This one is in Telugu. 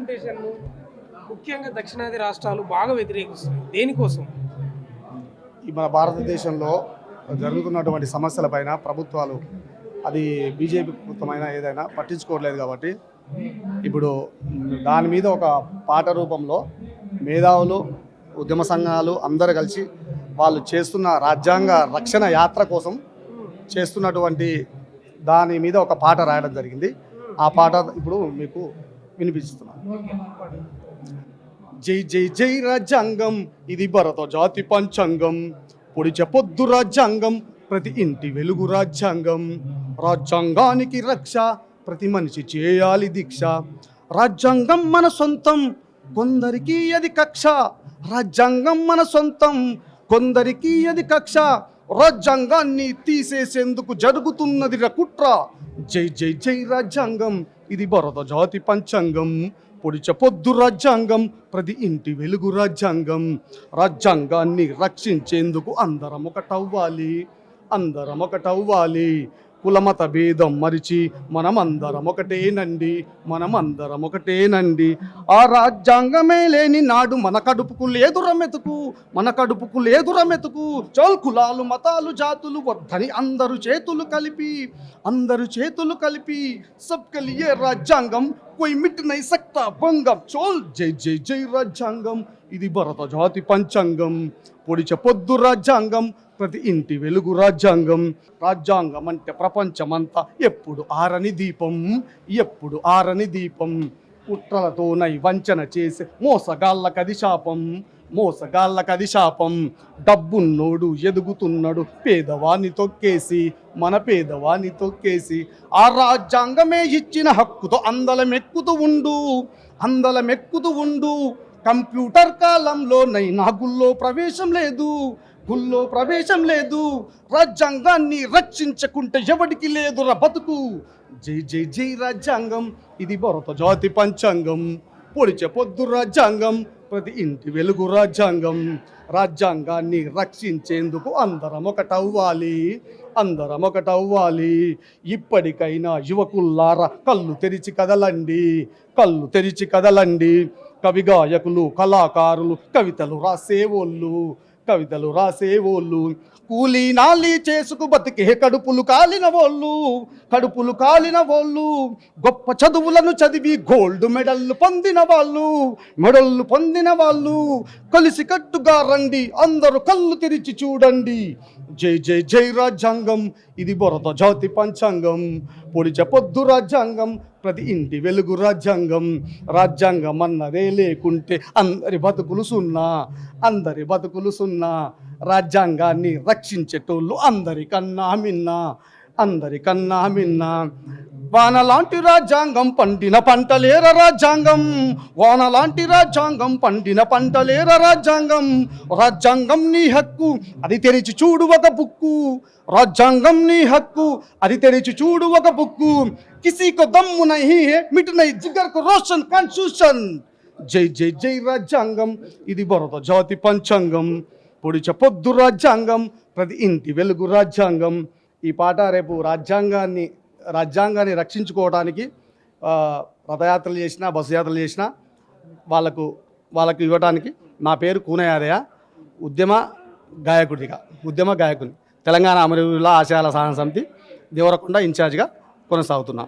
రిప్రజెంటేషన్ ముఖ్యంగా దక్షిణాది రాష్ట్రాలు బాగా వ్యతిరేకిస్తున్నాయి. దేనికోసం? ఈ మన భారతదేశంలో జరుగుతున్నటువంటి సమస్యలపైన ప్రభుత్వాలు, అది బీజేపీ ప్రభుత్వమైనా ఏదైనా పట్టించుకోవట్లేదు. కాబట్టి ఇప్పుడు దాని మీద ఒక పాట రూపంలో మేధావులు, ఉద్యమ సంఘాలు అందరూ కలిసి వాళ్ళు చేస్తున్న రాజ్యాంగ రక్షణ యాత్ర కోసం చేస్తున్నటువంటి దాని మీద ఒక పాట రాయడం జరిగింది. ఆ పాట ఇప్పుడు మీకు వినిపిస్తున్నాను. జై జై జై రాజ్యాంగం, ఇది భరత జాతి పంచాంగం. పొడిచే పొద్దు రాజ్యాంగం, ప్రతి ఇంటి వెలుగు రాజ్యాంగం. రాజ్యాంగానికి రక్ష, ప్రతి మనిషి చేయాలి దీక్ష. రాజ్యాంగం మన సొంతం, కొందరికి అది కక్ష. రాజ్యాంగం మన సొంతం, కొందరికి అది కక్ష. రాజ్యాంగాన్ని తీసేసేందుకు జరుగుతున్నది కుట్ర. జై జై జై రాజ్యాంగం, ఇది భరత జాతి పంచాంగం. పొడిచే పొద్దు రాజ్యాంగం, ప్రతి ఇంటి వెలుగు రాజ్యాంగం. రాజ్యాంగాన్ని రక్షించేందుకు అందరం ఒకటవ్వాలి, అందరం ఒకటవ్వాలి. కులమత భేదం మరిచి మనమందరం ఒకటేనండి, మనమందరం ఒకటేనండి. ఆ రాజ్యాంగమే లేని నాడు మన కడుపుకు లేదుర మెతుకు, మన కడుపుకు లేదుర మెతుకు. చోల్ కులాలు మతాలు జాతులు వద్దని అందరు చేతులు కలిపి, అందరు చేతులు కలిపి సబ్కే లియే రాజ్యాంగం, కోయి మిట్ నహీ సక్తా భంగం. చోల్ జై జై జై రాజ్యాంగం, ఇది భరత జాతి పంచాంగం. పొడిచే పొద్దు రాజ్యాంగం, ప్రతి ఇంటి వెలుగు రాజ్యాంగం. రాజ్యాంగం అంటే ప్రపంచమంతా ఎప్పుడు ఆరని దీపం, ఎప్పుడు ఆరని దీపం. కుట్రలతో వంచన చేసే మోసగాళ్ళకది శాపం, మోసగాళ్ళకది శాపం. డబ్బున్నోడు ఎదుగుతున్నాడు పేదవాన్ని తొక్కేసి, మన పేదవాన్ని తొక్కేసి. ఆ రాజ్యాంగమే ఇచ్చిన హక్కుతో అందలమెక్కుతూ ఉండు, అందలమెక్కుతూ ఉండు. కంప్యూటర్ కాలంలో నైనా గుల్లో ప్రవేశం లేదు, గుల్లో ప్రవేశం లేదు. రాజ్యాంగాన్ని రక్షించకుంటే ఎవడికి లేదురా బతుకు. జై జై జై రాజ్యాంగం, ఇది భరత జాతి పంచాంగం. పొడిచే పొద్దు రాజ్యాంగం, ప్రతి ఇంటి వెలుగు రాజ్యాంగం. రాజ్యాంగాన్ని రక్షించేందుకు అందరం ఒకటవ్వాలి, అందరం ఒకటవ్వాలి. ఇప్పటికైనా యువకుల్లారా కళ్ళు తెరిచి కదలండి, కళ్ళు తెరిచి కదలండి. కవి గాయకులు, కళాకారులు, కవితలు రాసేవోళ్ళు, కవితలు రాసేవోళ్ళు. కూలీ నాలి చేసుకు బతికే కడుపులు కాలిన వాళ్ళు, కడుపులు కాలిన వాళ్ళు. గొప్ప చదువులను చదివి గోల్డ్ మెడల్లు పొందిన వాళ్ళు, మెడల్లు పొందిన వాళ్ళు. కలిసి కట్టుగా రండి, అందరూ కళ్ళు తెరిచి చూడండి. జై జై జై రాజ్యాంగం, ఇది భరత జాతి పంచాంగం. పొడిచే పొద్దు రాజ్యాంగం, ప్రతి ఇంటి వెలుగు రాజ్యాంగం. రాజ్యాంగం అన్నదే లేకుంటే అందరి బతుకులు సున్నా, అందరి బతుకులు సున్నా. రాజ్యాంగాన్ని రక్షించేటోళ్ళు అందరికన్నా మిన్నా, అందరికన్నా మిన్నా. వానలాంటి రాజ్యాంగం పండిన పంటలేర రాజ్యాంగం, వానలాంటి రాజ్యాంగం పండిన పంటలేర రాజ్యాంగం. రాజ్యాంగం నీ హక్కు, అది తెరిచి చూడు ఒక బుక్కు. రాజ్యాంగం నీ హక్కు, అది తెరిచి చూడు ఒక బుక్కు. కిసీకో దమ్ము నహీ హై, మిట్ నహీ జిగర్ కో రోషన్ కాన్స్టిట్యూషన్. జై జై జై రాజ్యాంగం, ఇది భరత జాతి పంచాంగం. పొడిచే పొద్దు రాజ్యాంగం, ప్రతి ఇంటి వెలుగు రాజ్యాంగం. ఈ పాట రేపు రాజ్యాంగాన్ని రక్షించుకోవడానికి రథయాత్రలు చేసినా, బస్సు యాత్రలు చేసినా వాళ్ళకు ఇవ్వడానికి. నా పేరు కూనయాదయ్య, ఉద్యమ గాయకుని, తెలంగాణ అమరవీరుల ఆశయాల సాధన సమితి దేవరకొండ ఇన్ఛార్జిగా కొనసాగుతున్నా.